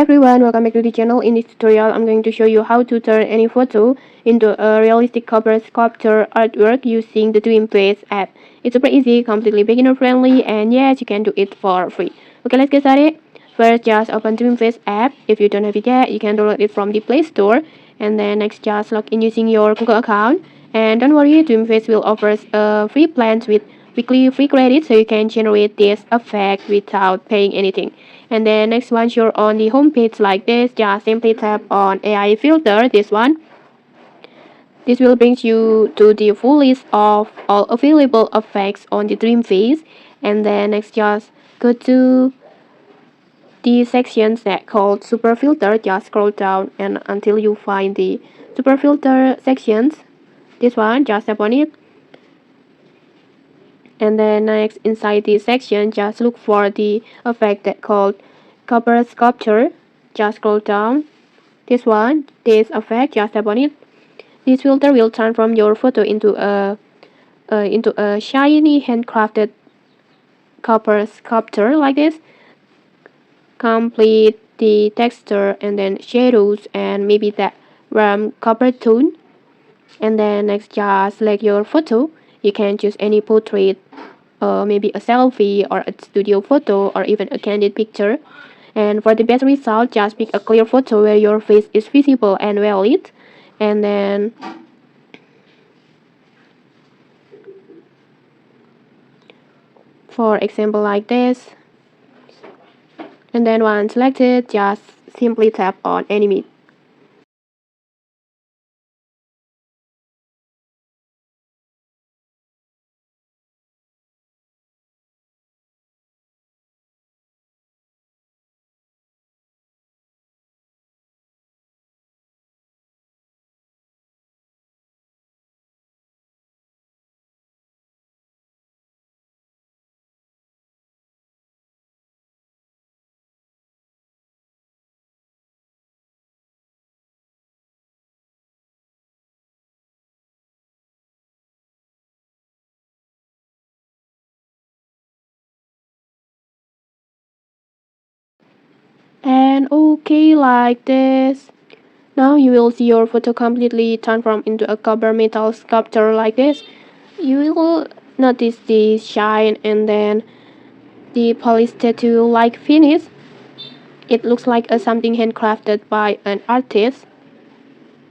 Hi everyone, welcome back to the channel. In this tutorial, I'm going to show you how to turn any photo into a realistic cover sculpture artwork using the Dreamface app. It's super easy, completely beginner friendly, and yes, you can do it for free. Okay, let's get started. First, just open Dreamface app. If you don't have it yet, you can download it from the Play Store. And then next, just log in using your Google account. And don't worry, Dreamface will offer a free plan with weekly free credit, so you can generate this effect without paying anything. And then next, once you're on the home page like this, just simply tap on AI filter, this one. This will bring you to the full list of all available effects on the Dreamface. And then next, just go to the sections that called super filter. Just scroll down and until you find the super filter sections. This one, just tap on it. And then next, inside this section, just look for the effect that called cover sculpture. Just scroll down. This one, this effect, just tap on it. This filter will transform your photo into a shiny handcrafted copper sculpture like this. Complete the texture and then shadows and maybe that warm copper tone. And then next, just select your photo. You can choose any portrait, maybe a selfie or a studio photo or even a candid picture. And for the best result, just pick a clear photo where your face is visible and well lit. And then for example like this. And then once selected, just simply tap on animate. And okay, like this. Now you will see your photo completely transformed into a copper metal sculpture like this. You will notice the shine and then the polished statue-like finish. It looks like something handcrafted by an artist.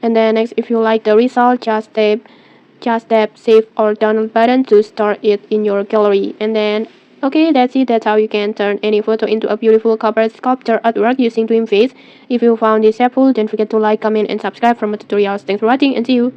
And then next, if you like the result, just tap save or download button to store it in your gallery. And then okay, that's it. That's how you can turn any photo into a beautiful copper sculpture artwork using Dreamface. If you found this helpful, don't forget to like, comment, and subscribe for more tutorials. Thanks for watching and see you.